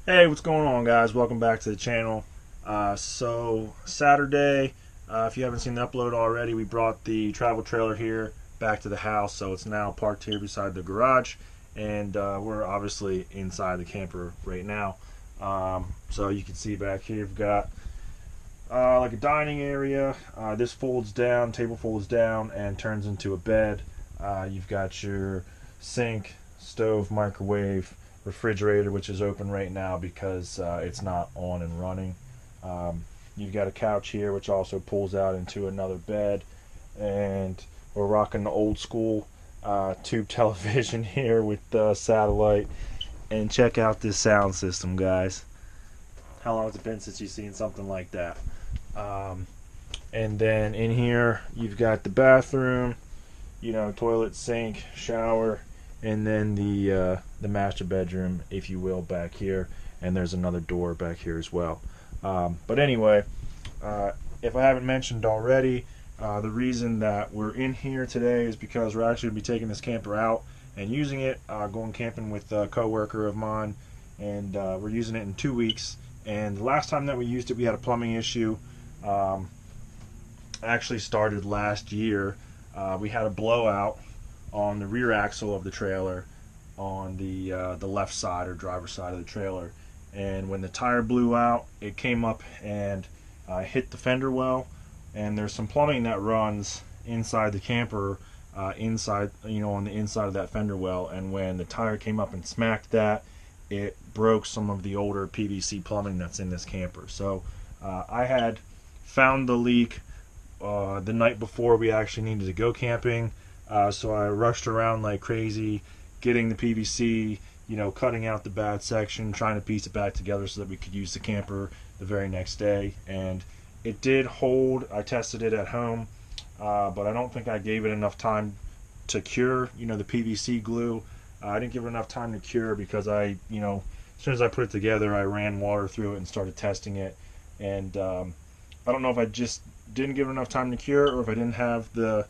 Hey, what's going on, guys? Welcome back to the channel. Saturday, if you haven't seen the upload already, we brought the travel trailer here back to the house, so it's now parked here beside the garage, and we're obviously inside the camper right now. So you can see back here, we've got like a dining area. This folds down, table folds down, and turns into a bed. You've got your sink, stove, microwave, refrigerator, which is open right now because it's not on and running. You've got a couch here, which also pulls out into another bed, and we're rocking the old school tube television here with satellite. And check out this sound system, guys. How long has it been since you've seen something like that? Um, and then in here, you've got the bathroom, toilet, sink, shower, and then the master bedroom, if you will, back here. And there's another door back here as well. But anyway, if I haven't mentioned already, the reason that we're in here today is because we're actually going to be taking this camper out and using it, going camping with a coworker of mine, and we're using it in 2 weeks. And the last time that we used it, we had a plumbing issue. Actually started last year. We had a blowout on the rear axle of the trailer on the left side or driver's side of the trailer, and when the tire blew out, it came up and hit the fender well. And there's some plumbing that runs inside the camper, inside, on the inside of that fender well, and when the tire came up and smacked that, it broke some of the older PVC plumbing that's in this camper. So I had found the leak the night before we actually needed to go camping. So I rushed around like crazy, getting the PVC, cutting out the bad section, trying to piece it back together so that we could use the camper the very next day. And it did hold. I tested it at home, but I don't think I gave it enough time to cure, the PVC glue. I didn't give it enough time to cure because as soon as I put it together, I ran water through it and started testing it. And I don't know if I just didn't give it enough time to cure or if I didn't have the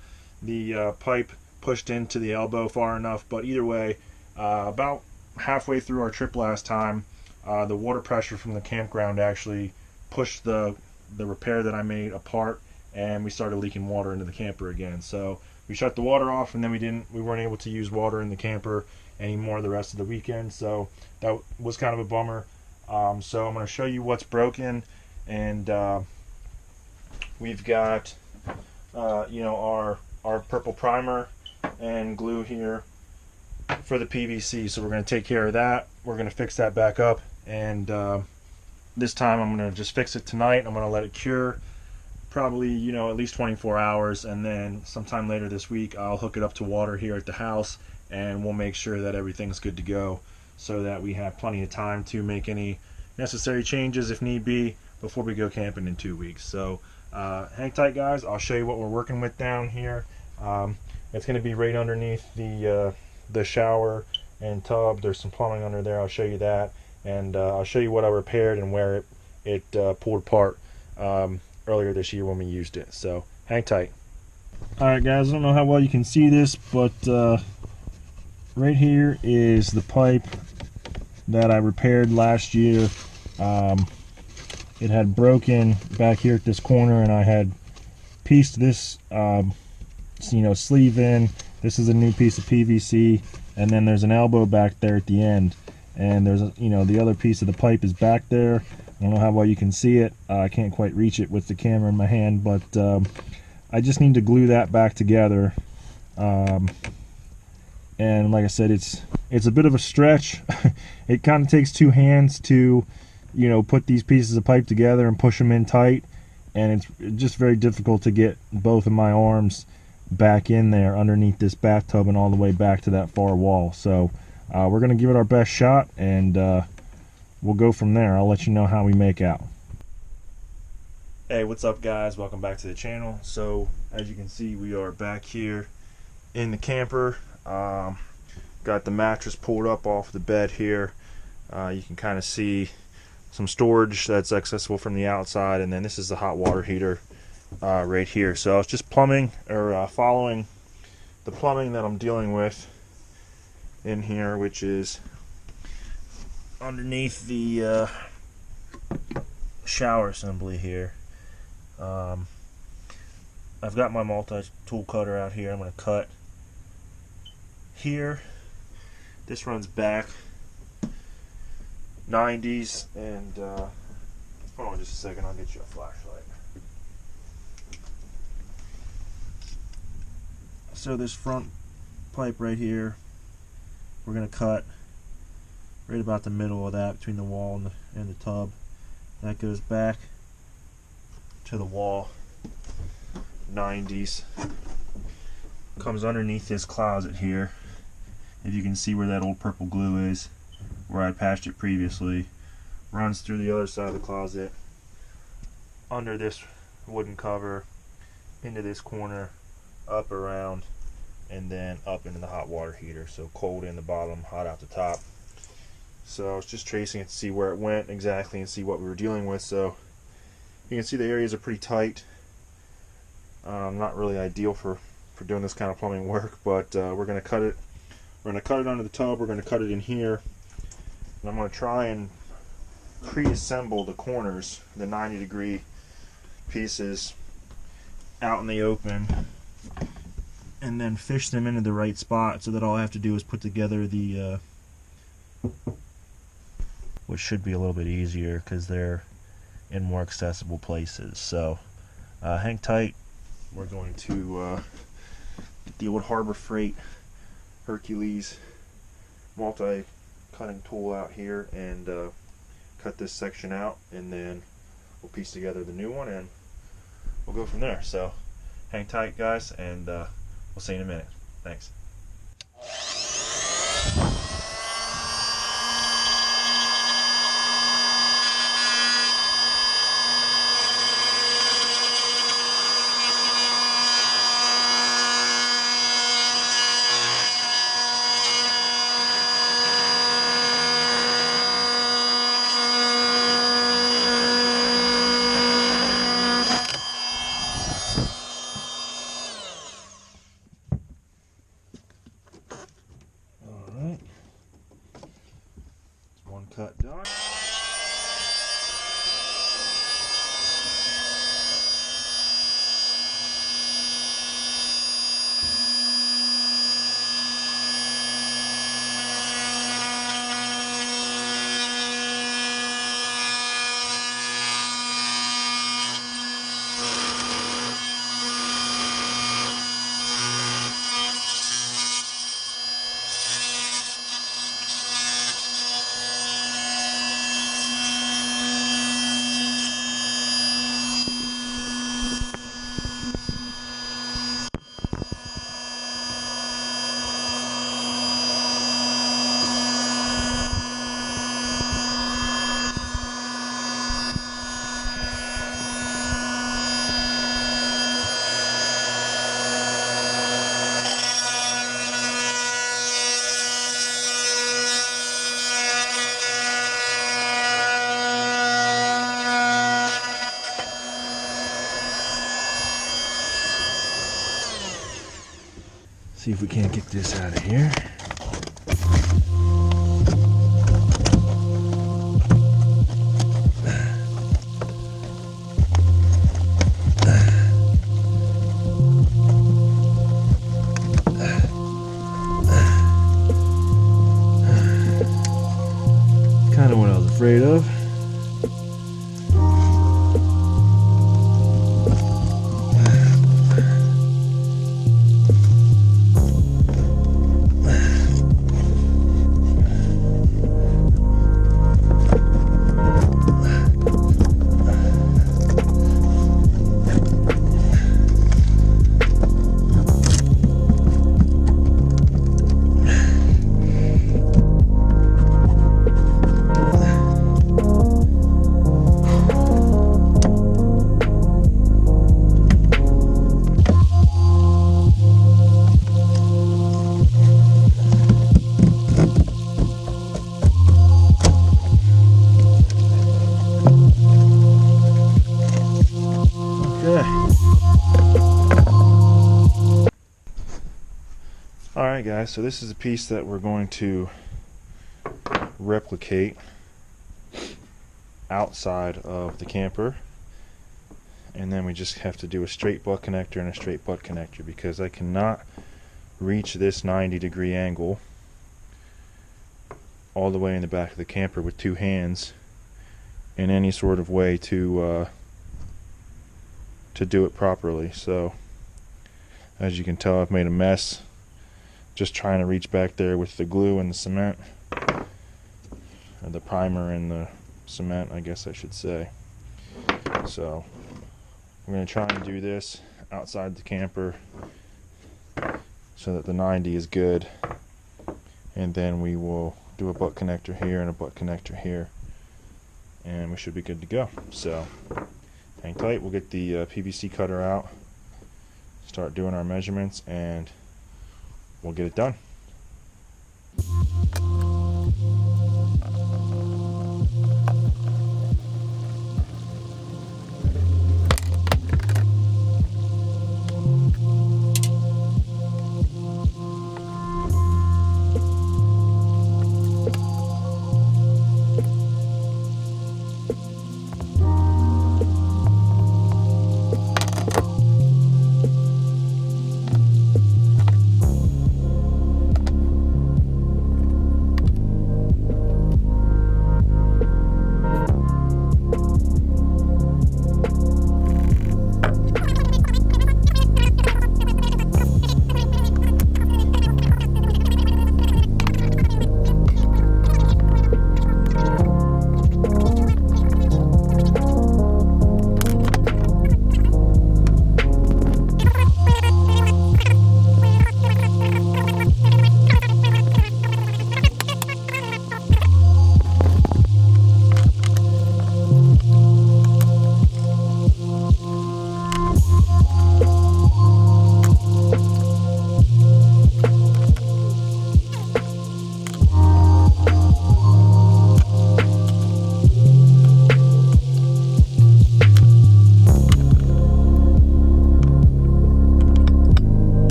pipe pushed into the elbow far enough. But either way, about halfway through our trip last time, the water pressure from the campground actually pushed the repair that I made apart, and we started leaking water into the camper again. So we shut the water off, and then we weren't able to use water in the camper anymore the rest of the weekend. So that was kind of a bummer. So I'm going to show you what's broken, and we've got our purple primer and glue here for the PVC. So we're going to take care of that. We're going to fix that back up, and this time I'm going to just fix it tonight. I'm going to let it cure probably at least 24 hours, and then sometime later this week I'll hook it up to water here at the house, and we'll make sure that everything's good to go so that we have plenty of time to make any necessary changes if need be before we go camping in 2 weeks. So hang tight, guys. I'll show you what we're working with down here. It's going to be right underneath the shower and tub. There's some plumbing under there. I'll show you that, and I'll show you what I repaired and where it pulled apart earlier this year when we used it. So hang tight. Alright, guys, I don't know how well you can see this, but right here is the pipe that I repaired last year. It had broken back here at this corner, and I had pieced this sleeve in. This is a new piece of PVC, and then there's an elbow back there at the end, and there's the other piece of the pipe is back there. I don't know how well you can see it. I can't quite reach it with the camera in my hand, but I just need to glue that back together. And like I said, it's a bit of a stretch. It kind of takes two hands to put these pieces of pipe together and push them in tight, and it's just very difficult to get both of my arms back in there underneath this bathtub and all the way back to that far wall. So we're going to give it our best shot, and we'll go from there. I'll let you know how we make out. Hey, what's up, guys? Welcome back to the channel. So as you can see, we are back here in the camper. Got the mattress pulled up off the bed here. You can kind of see some storage that's accessible from the outside, and then this is the hot water heater right here. So it's just plumbing, or following the plumbing that I'm dealing with in here, which is underneath the shower assembly here. I've got my multi-tool cutter out here. I'm going to cut here. This runs back 90s, and hold on just a second, I'll get you a flashlight. So this front pipe right here, we're going to cut right about the middle of that, between the wall and the tub. That goes back to the wall 90s. Comes underneath this closet here. If you can see where that old purple glue is, where I patched it previously, runs through the other side of the closet, under this wooden cover, into this corner, up around, and then up into the hot water heater. So cold in the bottom, hot out the top. So I was just tracing it to see where it went exactly and see what we were dealing with. So you can see the areas are pretty tight. Not really ideal for doing this kind of plumbing work, but we're going to cut it. We're going to cut it under the tub. We're going to cut it in here. And I'm going to try and pre-assemble the corners, the 90-degree pieces, out in the open, and then fish them into the right spot, so that all I have to do is put together the which should be a little bit easier because they're in more accessible places. So hang tight. We're going to get the old Harbor Freight Hercules multi-cutting tool out here and cut this section out, and then we'll piece together the new one and we'll go from there. So hang tight, guys, and we'll see you in a minute. Thanks. Alright, one cut done. See if we can't get this out of here. Kind of what I was afraid of. Alright guys, so this is a piece that we're going to replicate. outside of the camper, and then we just have to do a straight butt connector and a straight butt connector, because I cannot reach this 90-degree angle all the way in the back of the camper with two hands in any sort of way to do it properly. So as you can tell, I've made a mess just trying to reach back there with the glue and the cement, or the primer and the cement, I guess I should say. So we're going to try and do this outside the camper so that the 90 is good, and then we will do a butt connector here and a butt connector here, and we should be good to go. So hang tight, we'll get the PVC cutter out, start doing our measurements, and we'll get it done.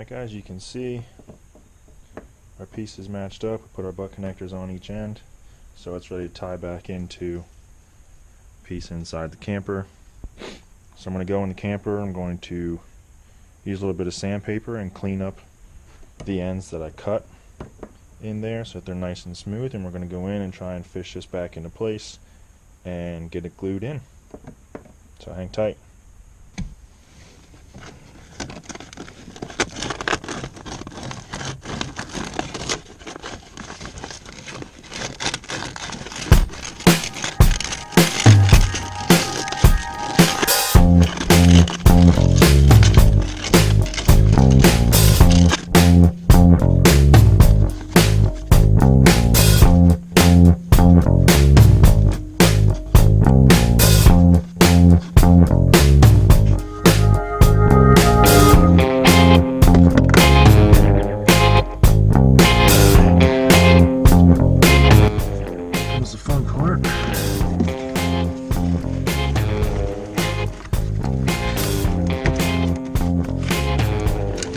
As you can see, our piece is matched up. We put our butt connectors on each end, so it's ready to tie back into piece inside the camper. So I'm going to go in the camper. I'm going to use a little bit of sandpaper and clean up the ends that I cut in there so that they're nice and smooth, and we're going to go in and try and fish this back into place and get it glued in. So hang tight.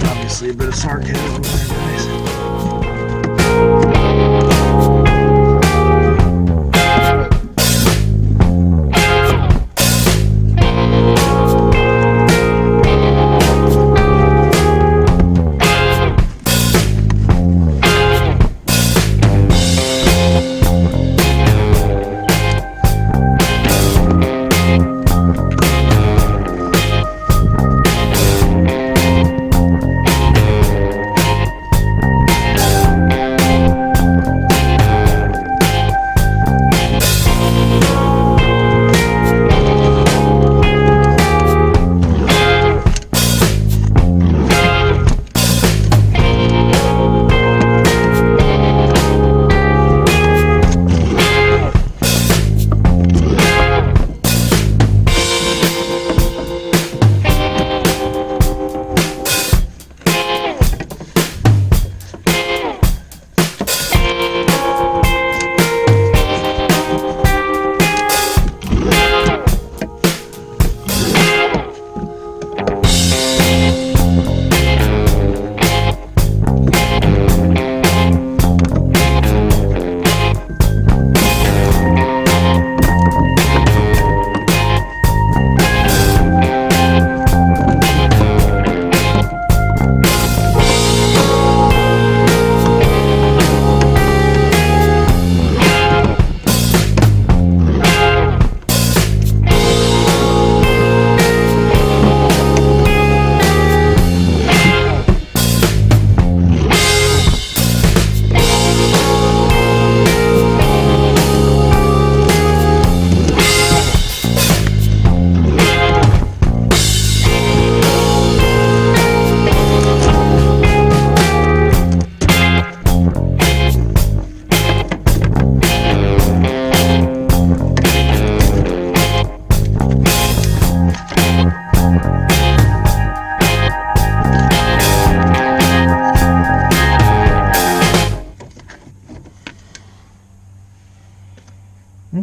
Obviously a bit of sarcasm there, guys.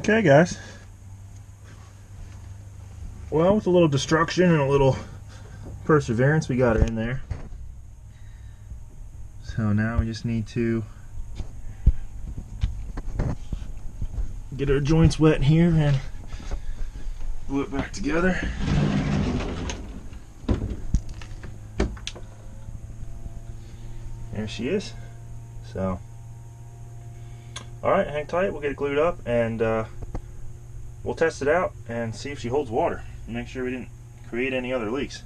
Okay, guys. Well, with a little destruction and a little perseverance, we got her in there. So now we just need to get our joints wet here and glue it back together. There she is. So, alright, hang tight, we'll get it glued up and we'll test it out and see if she holds water. Make sure we didn't create any other leaks.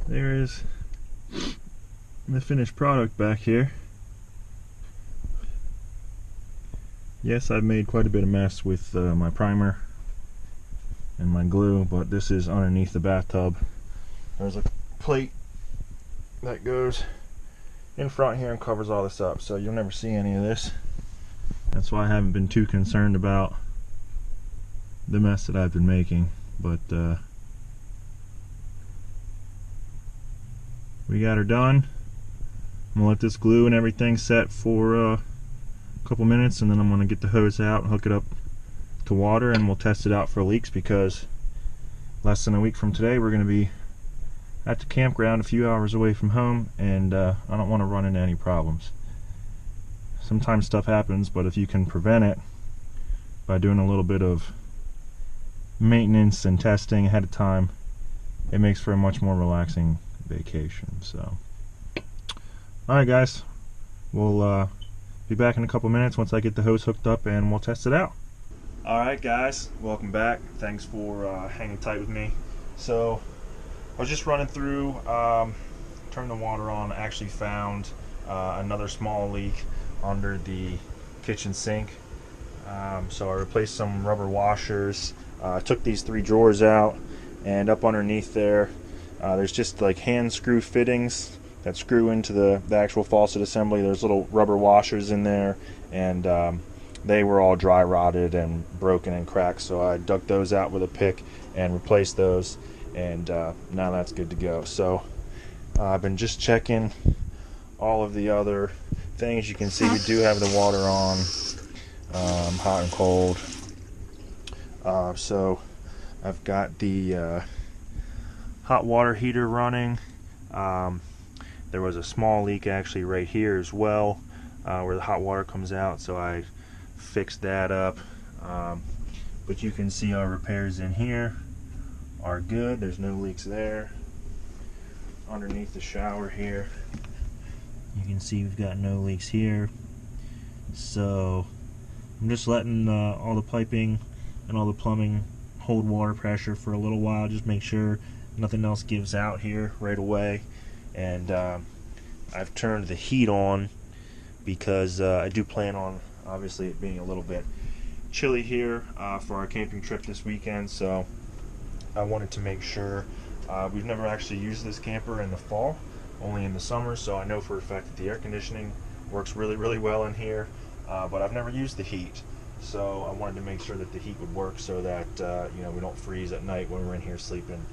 There is the finished product back here. Yes, I've made quite a bit of mess with my primer and my glue, but this is underneath the bathtub. There's a plate that goes in front here and covers all this up, so you'll never see any of this. That's why I haven't been too concerned about the mess that I've been making, but we got her done. I'm gonna let this glue and everything set for a couple minutes, and then I'm gonna get the hose out and hook it up to water, and we'll test it out for leaks, because less than a week from today we're gonna be at the campground a few hours away from home, and I don't want to run into any problems. Sometimes stuff happens, but if you can prevent it by doing a little bit of maintenance and testing ahead of time, it makes for a much more relaxing vacation. So, alright guys, we'll be back in a couple minutes once I get the hose hooked up and we'll test it out. Alright guys, welcome back. Thanks for hanging tight with me. So I was just running through, turned the water on, actually found another small leak under the kitchen sink. So I replaced some rubber washers, took these 3 drawers out, and up underneath there there's just like hand screw fittings that screw into the actual faucet assembly. There's little rubber washers in there, and they were all dry rotted and broken and cracked, so I dug those out with a pick and replaced those, and now that's good to go. So I've been just checking all of the other things. You can see we do have the water on, hot and cold. So I've got the hot water heater running. There was a small leak actually right here as well, where the hot water comes out, so I fixed that up. But you can see our repairs in here are good. There's no leaks there. Underneath the shower here, you can see we've got no leaks here. So I'm just letting all the piping and all the plumbing hold water pressure for a little while, just make sure nothing else gives out here right away. And I've turned the heat on because I do plan on obviously it being a little bit chilly here for our camping trip this weekend, so I wanted to make sure. We've never actually used this camper in the fall, only in the summer, so I know for a fact that the air conditioning works really, really well in here, but I've never used the heat, so I wanted to make sure that the heat would work so that you know, we don't freeze at night when we're in here sleeping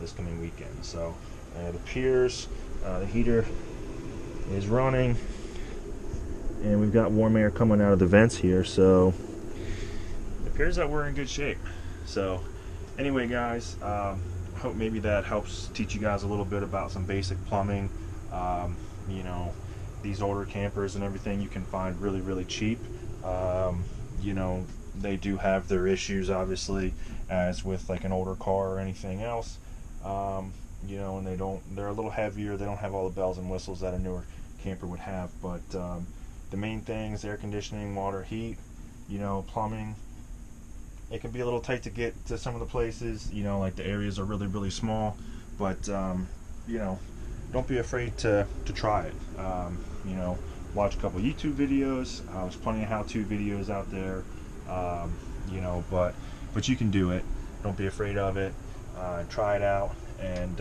this coming weekend. So it appears the heater is running, and we've got warm air coming out of the vents here, so it appears that we're in good shape. So anyway guys, hope maybe that helps teach you guys a little bit about some basic plumbing. You know, these older campers and everything you can find really, really cheap. You know, they do have their issues obviously, as with like an older car or anything else. You know, and they're a little heavier, they don't have all the bells and whistles that a newer camper would have, but the main things: air conditioning, water, heat, you know, plumbing. It can be a little tight to get to some of the places, you know, like the areas are really, really small, but, you know, don't be afraid to try it. You know, watch a couple YouTube videos. There's plenty of how-to videos out there, you know, but you can do it. Don't be afraid of it. Try it out, and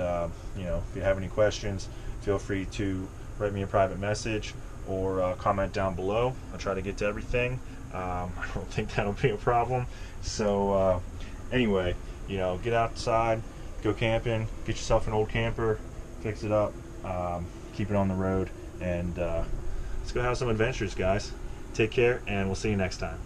you know, if you have any questions, feel free to write me a private message or comment down below. I'll try to get to everything. I don't think that'll be a problem. So anyway, you know, get outside, go camping, get yourself an old camper, fix it up, keep it on the road, and let's go have some adventures, guys. Take care, and we'll see you next time.